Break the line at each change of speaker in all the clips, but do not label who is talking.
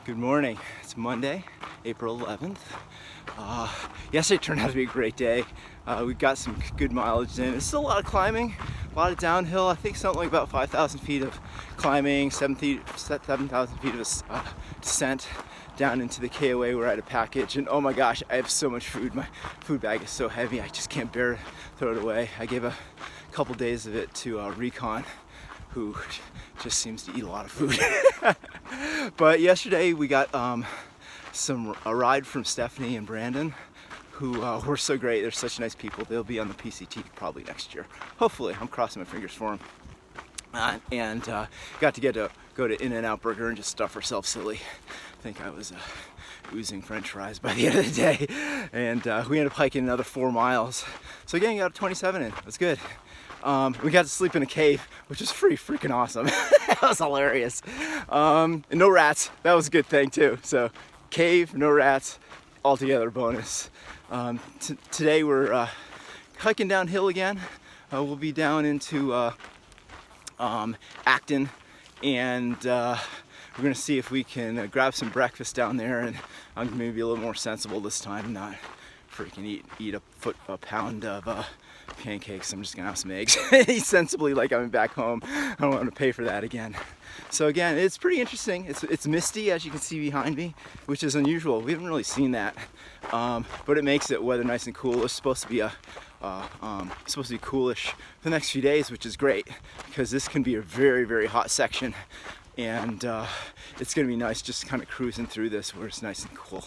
Good morning. It's Monday, April 11th. Yesterday turned out to be a great day. We got some good mileage in. It's still a lot of climbing, a lot of downhill. I think something like about 5,000 feet of climbing, 7,000 feet of descent down into the KOA where I had a package. And oh my gosh, I have so much food. My food bag is so heavy, I just can't bear to throw it away. I gave a couple days of it to Recon, who just seems to eat a lot of food. But yesterday we got a ride from Stephanie and Brandon, who were so great. They're such nice people. They'll be on the PCT probably next year. Hopefully, I'm crossing my fingers for them. And got to go to In-N-Out Burger and just stuff ourselves silly. I think I was oozing French fries by the end of the day. And we ended up hiking another 4 miles. So again, got 27 in. It was good. We got to sleep in a cave, which was freaking awesome. That was hilarious. And no rats. That was a good thing too. So cave, no rats, altogether bonus. Today we're hiking downhill again. We'll be down into Acton, and we're gonna see if we can grab some breakfast down there, and I'm gonna maybe be a little more sensible this time, not freaking eat a pound of pancakes. I'm just gonna have some eggs. Eat sensibly like I'm back home. I don't want to pay for that again. So again, it's pretty interesting. It's misty, as you can see behind me, which is unusual. We haven't really seen that, but it makes it weather nice and cool. It's supposed to be coolish for the next few days, which is great because this can be a very hot section, and it's gonna be nice just kind of cruising through this where it's nice and cool.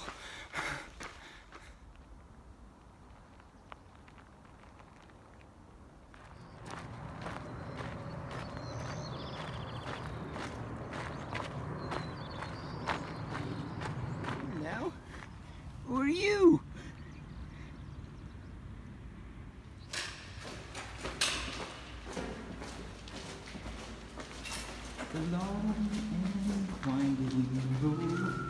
Who are you? The long and winding road.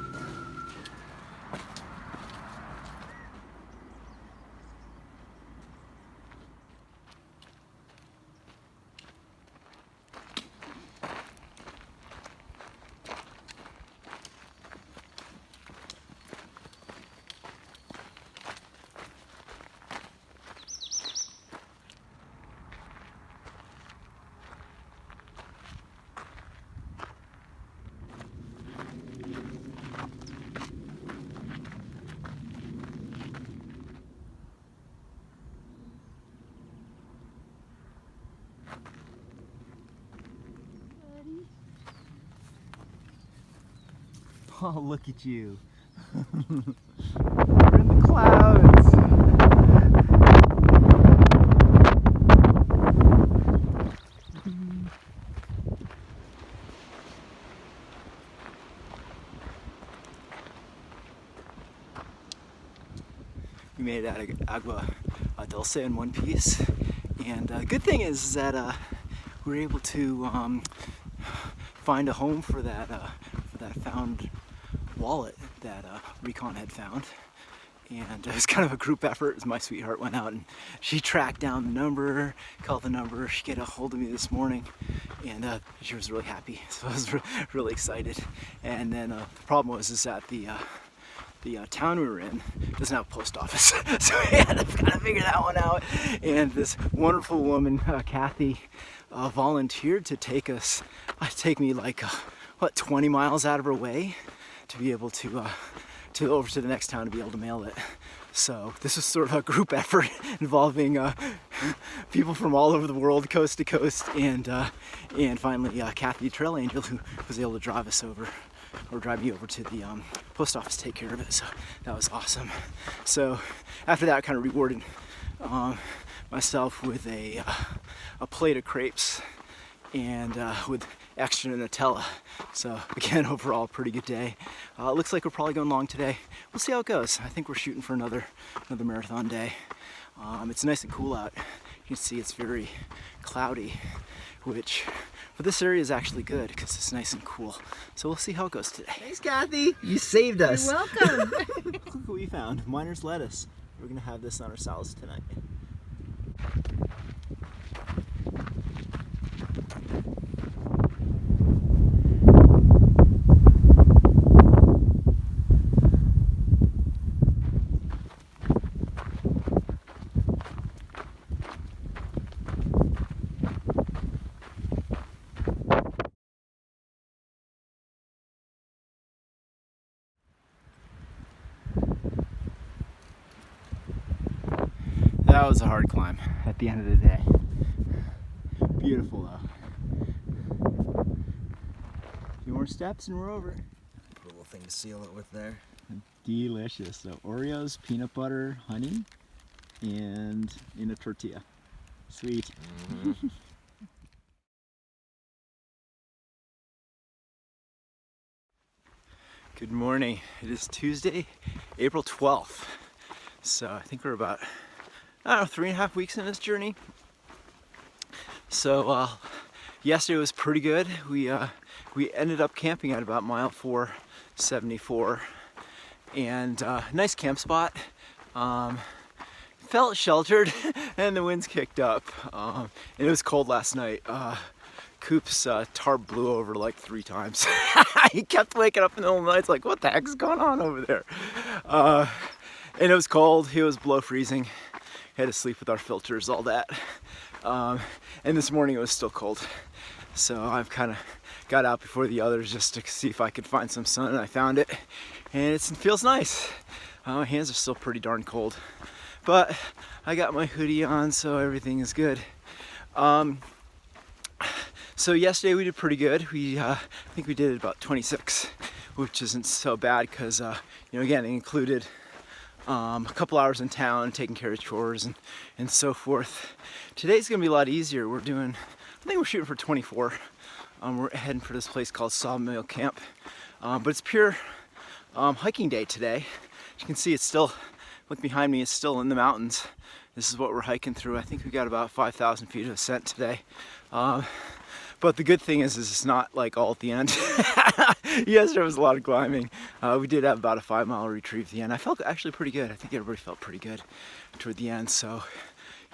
Oh, look at you. We're in the clouds. We made it out of agua dulce in one piece. And the good thing is that we were able to find a home for that found wallet that Recon had found, and it was kind of a group effort. As my sweetheart went out and she tracked down the number, called the number. She got a hold of me this morning, and she was really happy. So I was really excited. And then the problem was that the town we were in doesn't have a post office, so we had to kind of figure that one out. And this wonderful woman, Kathy, volunteered to take me like 20 miles out of her way to be able to over to the next town to be able to mail it. So this was sort of a group effort involving people from all over the world, coast to coast, and finally Kathy, Trail Angel, who was able to drive us over, or drive me over to the post office to take care of it. So that was awesome. So after that, I kind of rewarded myself with a plate of crepes and with extra Nutella. So again, overall, pretty good day. It looks like we're probably going long today. We'll see how it goes. I think we're shooting for another marathon day. It's nice and cool out. You can see it's very cloudy, which for this area is actually good because it's nice and cool. So we'll see how it goes today. Thanks, Kathy. You saved us.
You're welcome.
Look what we found. Miner's lettuce. We're gonna have this on our salads tonight. was a hard climb at the end of the day. Beautiful though. A few more steps and we're over.
Put a little thing to seal it with there.
Delicious. So Oreos, peanut butter, honey, and in a tortilla. Sweet.
Mm-hmm.
Good morning. It is Tuesday, April 12th. So I think we're about, I don't know, 3.5 weeks in this journey. So yesterday was pretty good. We ended up camping at about mile 474, and nice camp spot. Felt sheltered, and the winds kicked up. And it was cold last night. Coop's tarp blew over like 3 times. He kept waking up in the middle of the night. It's like, what the heck is going on over there? And it was cold. It was below freezing. Had to sleep with our filters, all that. And this morning it was still cold. So I've kind of got out before the others just to see if I could find some sun, and I found it. And it feels nice. My hands are still pretty darn cold. But I got my hoodie on, so everything is good. So yesterday we did pretty good. I think we did about 26, which isn't so bad because, again, it included a couple hours in town, taking care of chores and so forth. Today's gonna be a lot easier. I think we're shooting for 24. We're heading for this place called Sawmill Camp, but it's pure hiking day today. As you can see, it's still, look behind me, it's still in the mountains. This is what we're hiking through. I think we got about 5,000 feet of ascent today. But the good thing is it's not like all at the end. Yes, there was a lot of climbing. We did have about a 5-mile retrieve at the end. I felt actually pretty good. I think everybody felt pretty good toward the end. So,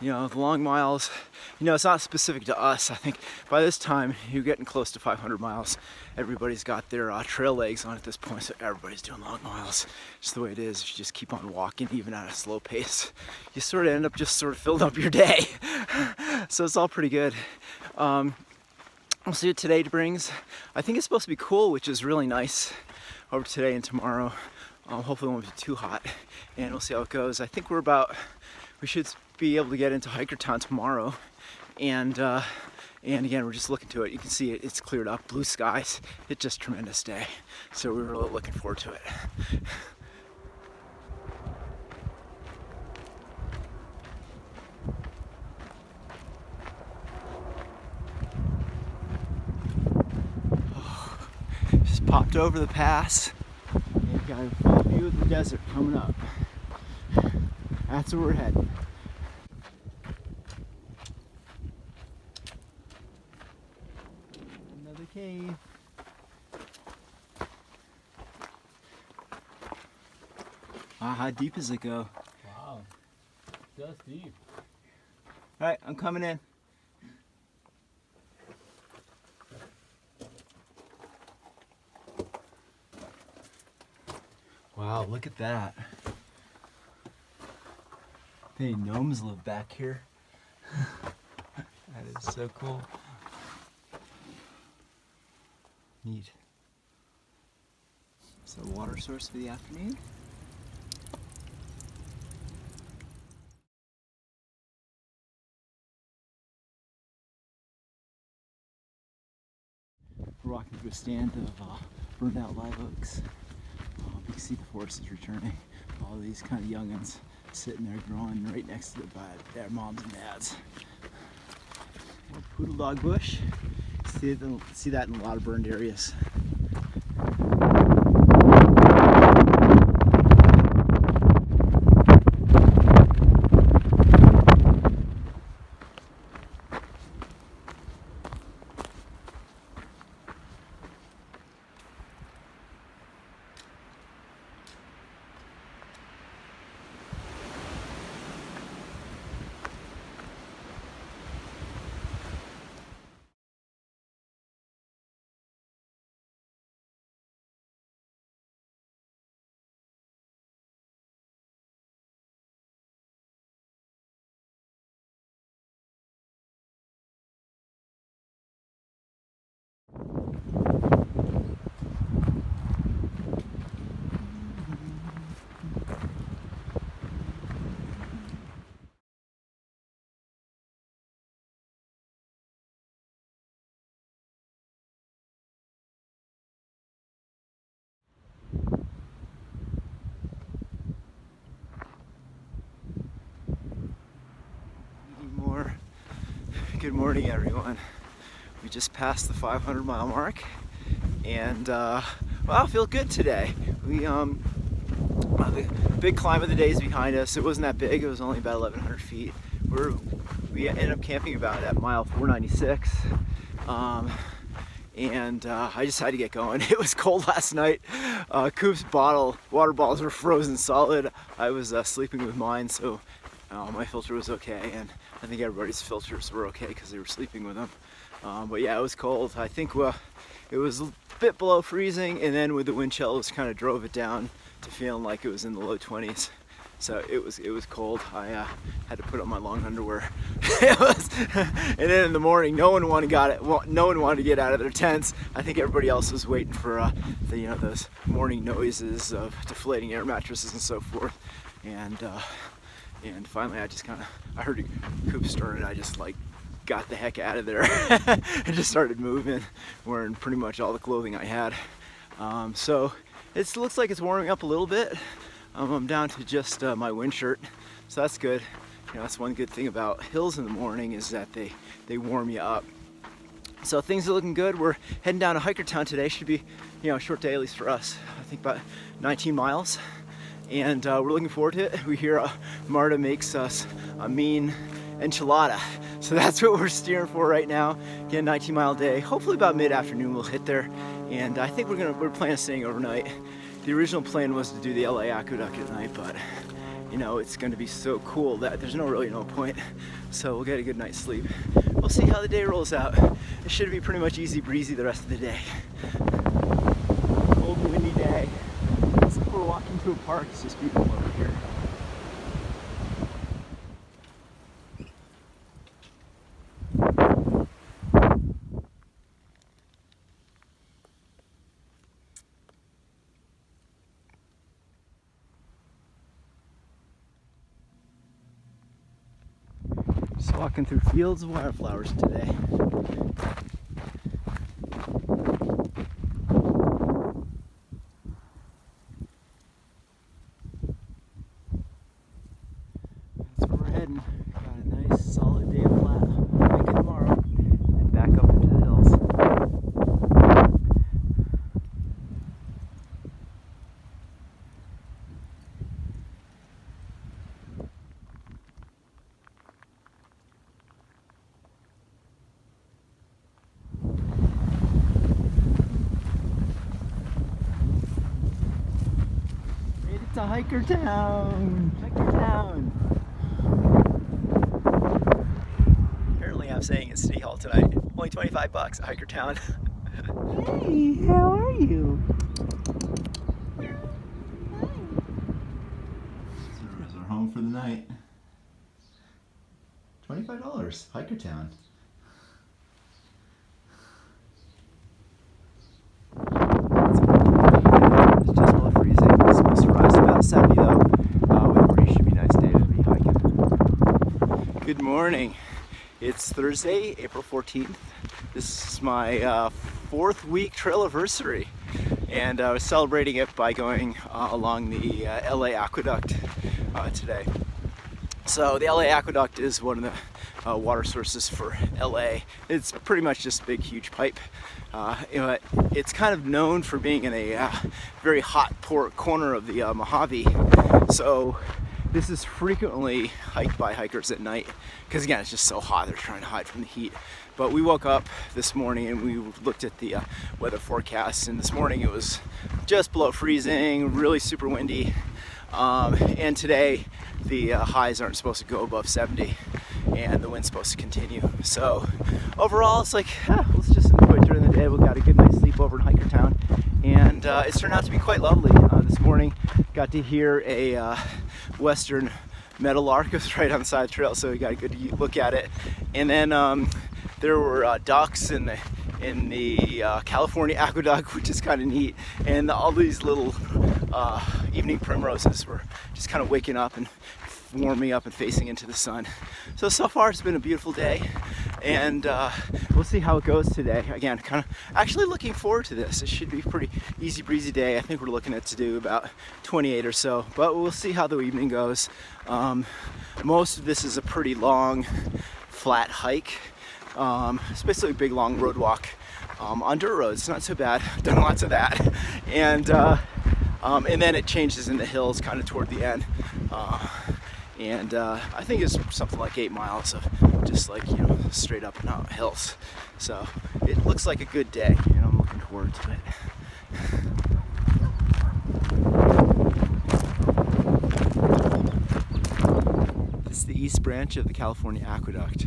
the long miles, it's not specific to us. I think by this time you're getting close to 500 miles. Everybody's got their trail legs on at this point, so everybody's doing long miles. Just the way it is. If you just keep on walking, even at a slow pace, you sort of end up just sort of filling up your day. So it's all pretty good. We'll see what today brings. I think it's supposed to be cool, which is really nice over today and tomorrow. Hopefully it won't be too hot, and we'll see how it goes. I think we should be able to get into Hiker Town tomorrow, and again, we're just looking to it. You can see it's cleared up, blue skies. It's just a tremendous day, so we're really looking forward to it. Just popped over the pass and got a full view of the desert coming up. That's where we're heading. Another cave. Wow, how deep does it go?
Wow, that's deep.
Alright, I'm coming in. Wow, look at that. Hey, gnomes live back here. That is so cool. Neat. So, water source for the afternoon. We're walking through a stand of burned out live oaks. You can see the forest is returning. All these kind of youngins sitting there growing right next to their moms and dads. More poodle dog bush. See that in a lot of burned areas. Good morning, everyone. We just passed the 500-mile mark, and well, I feel good today. The big climb of the day is behind us. It wasn't that big. It was only about 1,100 feet. We ended up camping about at mile 496, and I just had to get going. It was cold last night. Coop's water bottles were frozen solid. I was sleeping with mine, so my filter was okay, and I think everybody's filters were okay because they were sleeping with them. But yeah, it was cold. I think it was a bit below freezing, and then with the wind chill, it kind of drove it down to feeling like it was in the low 20s. So it was cold. I had to put on my long underwear. And then in the morning, no one wanted to get out of their tents. I think everybody else was waiting for those morning noises of deflating air mattresses and so forth. And finally, I heard Coop stirring, and I just got the heck out of there and just started moving, wearing pretty much all the clothing I had. So it looks like it's warming up a little bit. I'm down to just my wind shirt, so that's good. That's one good thing about hills in the morning, is that they warm you up. So things are looking good. We're heading down to Hikertown today. Should be a short day, at least for us. I think about 19 miles. And we're looking forward to it. We hear Marta makes us a mean enchilada. So that's what we're steering for right now. Again, 19-mile day. Hopefully about mid-afternoon we'll hit there. And I think we're planning on staying overnight. The original plan was to do the LA Aqueduct at night, but it's going to be so cool that there's really no point. So we'll get a good night's sleep. We'll see how the day rolls out. It should be pretty much easy breezy the rest of the day. Cold and windy day. Looks like we're walking to a park. It's just beautiful over here. Just walking through fields of wildflowers today. That's where we're heading. Got a nice solid day of flat hiking tomorrow, and then back up into the hills. To Hikertown! Hikertown! Apparently I'm staying at City Hall tonight. Only $25 at Hikertown. Hey, how are you? Here's our home for the night. $25, Hikertown. It's just below freezing. It's supposed to rise to about 70 though. With a breeze, should be a nice day to be hiking. Good morning. It's Thursday, April 14th. This is my 4th week trail anniversary, and I was celebrating it by going along the LA Aqueduct today. So the LA Aqueduct is one of the water sources for LA. It's pretty much just a big, huge pipe. It's kind of known for being in a very hot corner of the Mojave. So this is frequently hiked by hikers at night, because again, it's just so hot, they're trying to hide from the heat. But we woke up this morning and we looked at the weather forecast, and this morning it was just below freezing, really super windy. And today the highs aren't supposed to go above 70, and the wind's supposed to continue. So overall, it's like, let's just enjoy it during the day. We got a good night's sleep over in Hikertown, and it's turned out to be quite lovely. This morning, got to hear a western meadowlark. It was right on the side of the trail, so we got a good look at it. And then there were ducks in the California Aqueduct, which is kind of neat, and all these little evening primroses were just kind of waking up and warming up and facing into the sun. So far it's been a beautiful day, and we'll see how it goes today. Again, kind of actually looking forward to this. It should be a pretty easy breezy day. I think we're looking at to do about 28 or so, but we'll see how the evening goes. Most of this is a pretty long flat hike. It's basically a big long road walk on dirt roads. It's not so bad. Done lots of that, and then it changes into hills kind of toward the end. I think it's something like 8 miles of just like, you know, straight up and out hills. So it looks like a good day, and I'm looking forward to it. This is the East Branch of the California Aqueduct.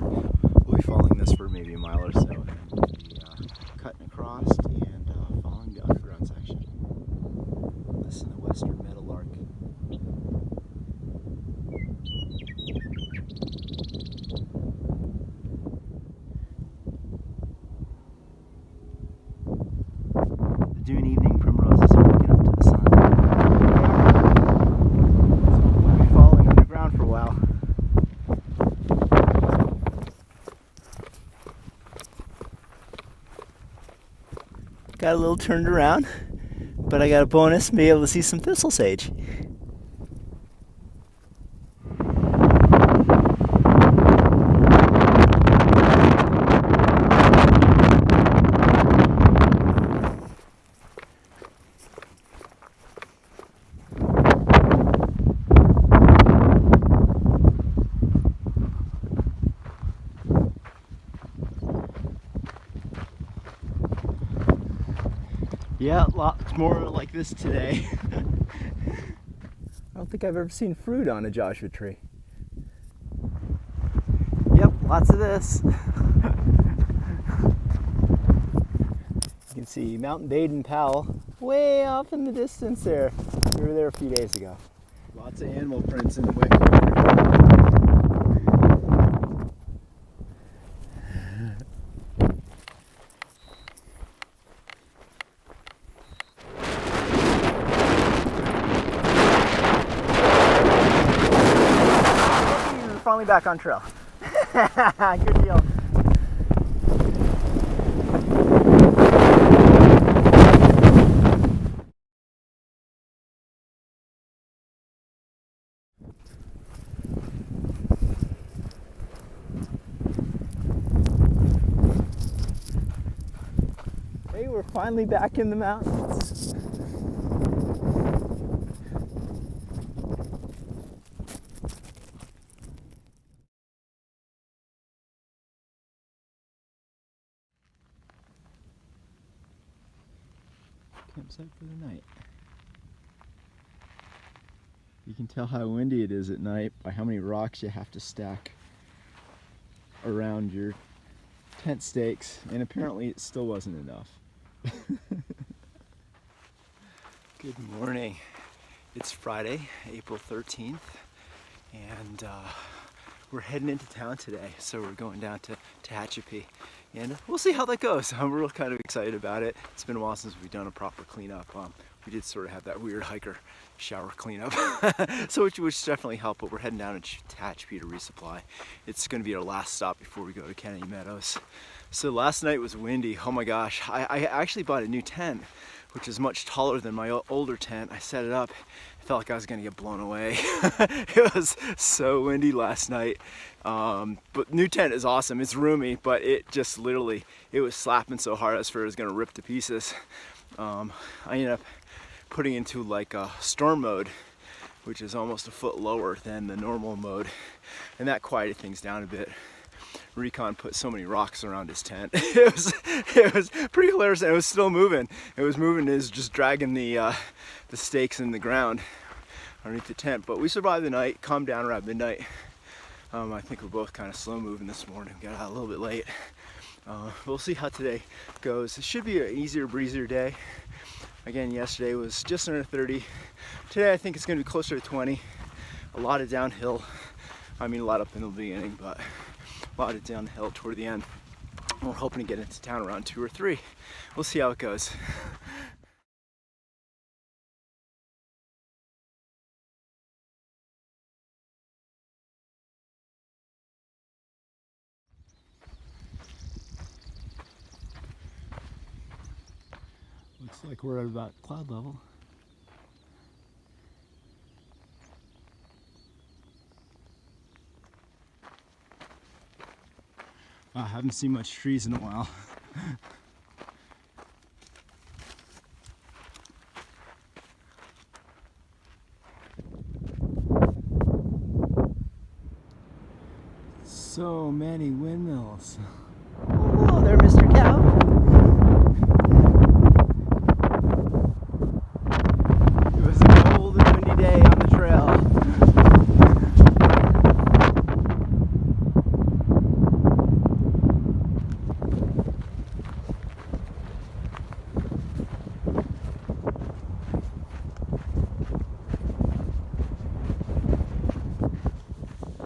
We'll be following this for maybe a mile or so, and then we'll be cutting across and following the underground section. This is the Western Meadowlark. The June evening primroses are waking up to the sun. So we'll be following underground for a while. Got a little turned around, but I got a bonus, be able to see some thistle sage. Yeah, lots more like this today. I don't think I've ever seen fruit on a Joshua tree. Yep, lots of this. You can see Mountain Baden-Powell way off in the distance there. We were there a few days ago. Lots of animal prints in the way. Finally back on trail. Good deal. Hey, we're finally back in the mountains. Campsite for the night. You can tell how windy it is at night by how many rocks you have to stack around your tent stakes, and apparently it still wasn't enough. Good morning. It's Friday, April 13th, and we're heading into town today. So we're going down to Tehachapi, and we'll see how that goes. I'm real kind of excited about it. It's been a while since we've done a proper cleanup. We did sort of have that weird hiker shower cleanup, so which definitely helped, but we're heading down to Tehachapi to resupply. It's going to be our last stop before we go to Kennedy Meadows. So last night was windy. Oh my gosh. I actually bought a new tent, which is much taller than my older tent. I set it up. I felt like I was gonna get blown away. It was so windy last night. But new tent is awesome. It's roomy, but it just literally, it was slapping so hard I was afraid it was gonna rip to pieces. I ended up putting into like a storm mode, which is almost a foot lower than the normal mode, and that quieted things down a bit. Recon put so many rocks around his tent. It was pretty hilarious, and it was still moving. It was moving. It was just dragging the stakes in the ground underneath the tent. But we survived the night, calmed down around midnight. I think we're both kind of slow moving this morning. Got out a little bit late. We'll see how today goes. It should be an easier, breezier day. Again, yesterday was just under 30. Today I think it's going to be closer to 20. A lot of downhill. I mean, a lot up in the beginning, but a lot of downhill toward the end. We're hoping to get into town around 2 or 3. We'll see how it goes. Looks like we're at about cloud level. I haven't seen much trees in a while. So many windmills. Hello there, Mr. Cow. It was a cold and windy day on the trail.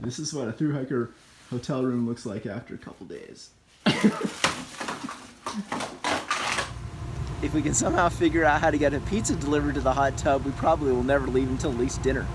This is what a thru hiker hotel room looks like after a couple days. If we can somehow figure out how to get a pizza delivered to the hot tub, we probably will never leave until at least dinner.